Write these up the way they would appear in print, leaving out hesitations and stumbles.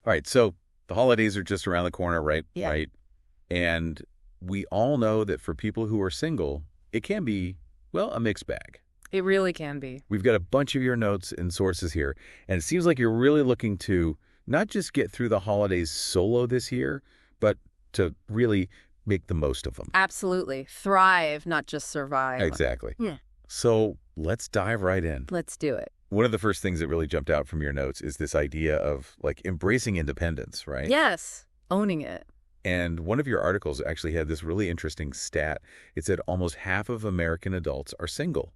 All right, so the holidays are just around the corner, right? Yeah. Right. And we all know that for people who are single, it can be, well, a mixed bag. It really can be. We've got a bunch of your notes and sources here, and it seems like you're really looking to not just get through the holidays solo this year, but to really make the most of them. Absolutely. Thrive, not just survive. Exactly. Yeah. So let's dive right in. Let's do it. One of the first things that really jumped out from your notes is this idea of like embracing independence, right? Yes. Owning it. And one of your articles actually had this really interesting stat. It said almost half of American adults are single.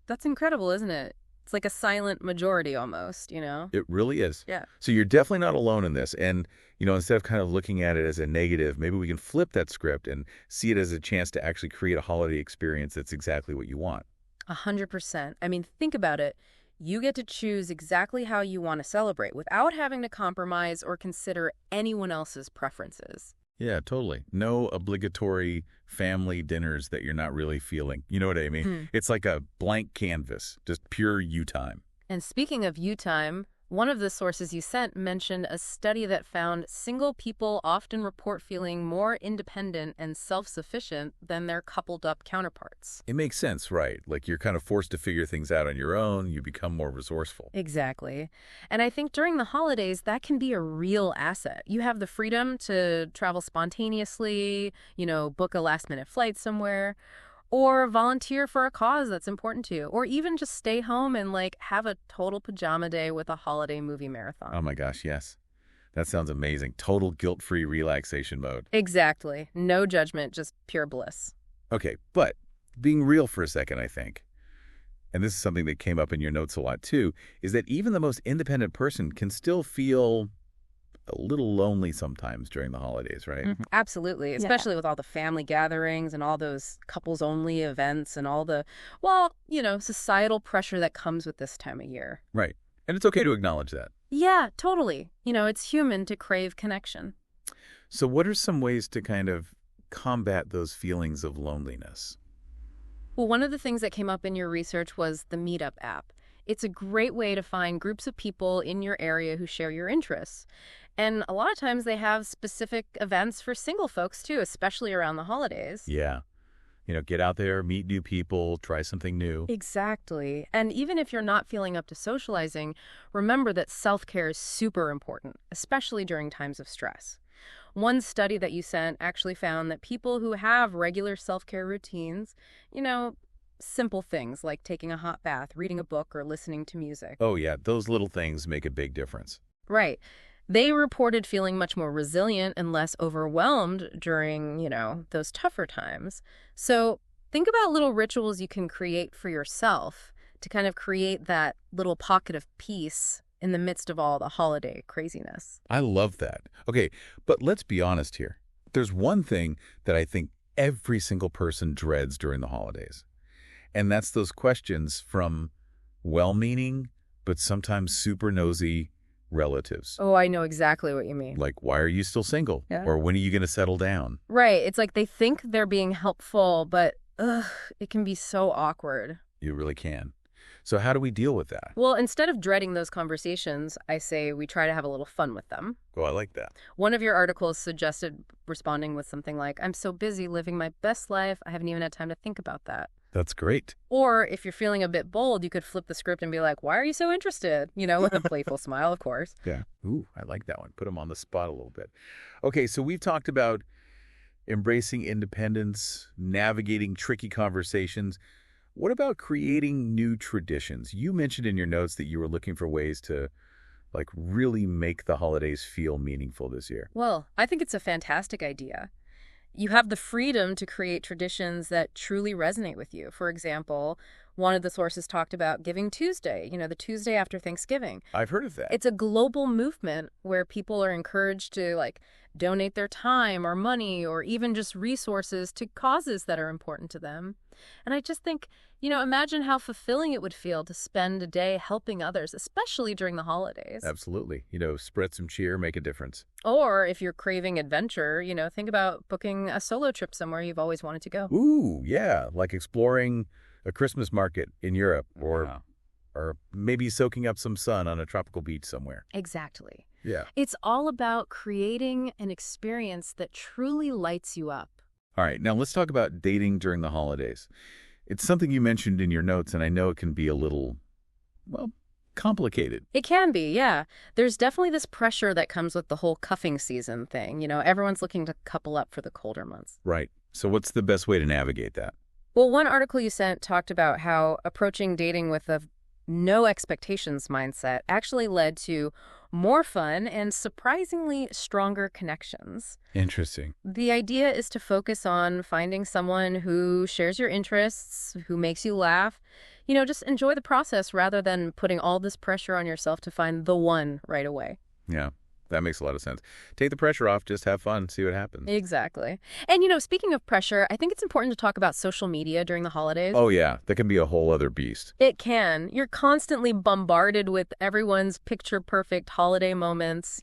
That's incredible, isn't it? It's like a silent majority almost, you know? It really is. Yeah. So you're definitely not alone in this. And, instead of kind of looking at it as a negative, maybe we can flip that script and see it as a chance to actually create a holiday experience that's exactly what you want. 100%. I mean, think about it. You get to choose exactly how you want to celebrate without having to compromise or consider anyone else's preferences. Yeah, totally. No obligatory family dinners that you're not really feeling. You know what I mean? It's like a blank canvas, just pure you time. And speaking of you time, one of the sources you sent mentioned a study that found single people often report feeling more independent and self-sufficient than their coupled-up counterparts. It makes sense, right? Like you're kind of forced to figure things out on your own. You become more resourceful. Exactly. And I think during the holidays, that can be a real asset. You have the freedom to travel spontaneously, book a last-minute flight somewhere, or volunteer for a cause that's important to you, or even just stay home and have a total pajama day with a holiday movie marathon. Oh my gosh, yes. That sounds amazing. Total guilt-free relaxation mode. Exactly. No judgment, just pure bliss. Okay, but being real for a second, I think, and this is something that came up in your notes a lot too, is that even the most independent person can still feel a little lonely sometimes during the holidays, right? Absolutely, especially with all the family gatherings and all those couples-only events and all the, societal pressure that comes with this time of year. Right. And it's okay to acknowledge that. Yeah, totally. It's human to crave connection. So what are some ways to kind of combat those feelings of loneliness? Well, one of the things that came up in your research was the Meetup app. It's a great way to find groups of people in your area who share your interests. And a lot of times they have specific events for single folks too, especially around the holidays. Yeah. Get out there, meet new people, try something new. Exactly. And even if you're not feeling up to socializing, remember that self-care is super important, especially during times of stress. One study that you sent actually found that people who have regular self-care routines, simple things like taking a hot bath, reading a book, or listening to music. Oh, yeah. Those little things make a big difference. Right. They reported feeling much more resilient and less overwhelmed during, those tougher times. So think about little rituals you can create for yourself to kind of create that little pocket of peace in the midst of all the holiday craziness. I love that. Okay, but let's be honest here. There's one thing that I think every single person dreads during the holidays, and that's those questions from well-meaning but sometimes super nosy relatives. Oh, I know exactly what you mean. Like, why are you still single? Yeah. Or when are you going to settle down? Right. It's like they think they're being helpful, but it can be so awkward. You really can. So how do we deal with that? Well, instead of dreading those conversations, I say we try to have a little fun with them. Oh, I like that. One of your articles suggested responding with something like, I'm so busy living my best life, I haven't even had time to think about that. That's great. Or if you're feeling a bit bold, you could flip the script and be like, why are you so interested? With a playful smile, of course. Yeah. Ooh, I like that one. Put them on the spot a little bit. Okay, so we've talked about embracing independence, navigating tricky conversations. What about creating new traditions? You mentioned in your notes that you were looking for ways to really make the holidays feel meaningful this year. Well, I think it's a fantastic idea. You have the freedom to create traditions that truly resonate with you. For example, one of the sources talked about Giving Tuesday, the Tuesday after Thanksgiving. I've heard of that. It's a global movement where people are encouraged to donate their time or money or even just resources to causes that are important to them. And I just think, imagine how fulfilling it would feel to spend a day helping others, especially during the holidays. Absolutely. Spread some cheer, make a difference. Or if you're craving adventure, think about booking a solo trip somewhere you've always wanted to go. Ooh, yeah. Like exploring a Christmas market in Europe or or maybe soaking up some sun on a tropical beach somewhere. Exactly. Yeah. It's all about creating an experience that truly lights you up. All right, now let's talk about dating during the holidays. It's something you mentioned in your notes, and I know it can be a little, well, complicated. It can be, yeah. There's definitely this pressure that comes with the whole cuffing season thing. Everyone's looking to couple up for the colder months. Right. So what's the best way to navigate that? Well, one article you sent talked about how approaching dating with a no expectations mindset actually led to more fun and surprisingly stronger connections. Interesting. The idea is to focus on finding someone who shares your interests, who makes you laugh. Just enjoy the process rather than putting all this pressure on yourself to find the one right away. Yeah, that makes a lot of sense. Take the pressure off, just have fun, see what happens. Exactly. And, speaking of pressure, I think it's important to talk about social media during the holidays. Oh, yeah, that can be a whole other beast. It can. You're constantly bombarded with everyone's picture-perfect holiday moments,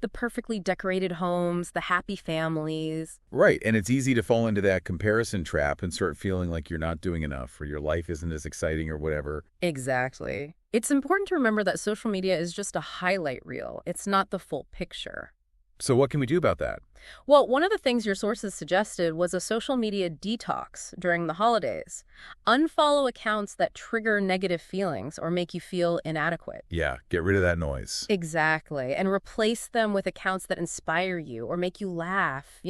the perfectly decorated homes, the happy families. Right, and it's easy to fall into that comparison trap and start feeling like you're not doing enough or your life isn't as exciting or whatever. Exactly. It's important to remember that social media is just a highlight reel. It's not the full picture. So what can we do about that? Well, one of the things your sources suggested was a social media detox during the holidays. Unfollow accounts that trigger negative feelings or make you feel inadequate. Yeah, get rid of that noise. Exactly. And replace them with accounts that inspire you or make you laugh,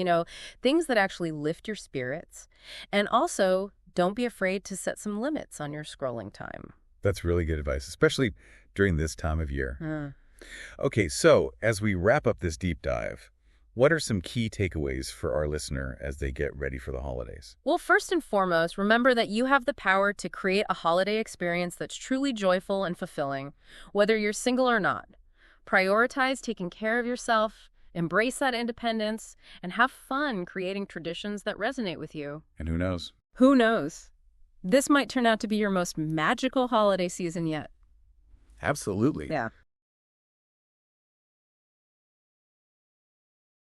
things that actually lift your spirits. And also, don't be afraid to set some limits on your scrolling time. That's really good advice, especially during this time of year. Okay, so as we wrap up this deep dive, what are some key takeaways for our listener as they get ready for the holidays? Well, first and foremost, remember that you have the power to create a holiday experience that's truly joyful and fulfilling, whether you're single or not. Prioritize taking care of yourself, embrace that independence, and have fun creating traditions that resonate with you. And who knows? Who knows? This might turn out to be your most magical holiday season yet. Absolutely. Yeah.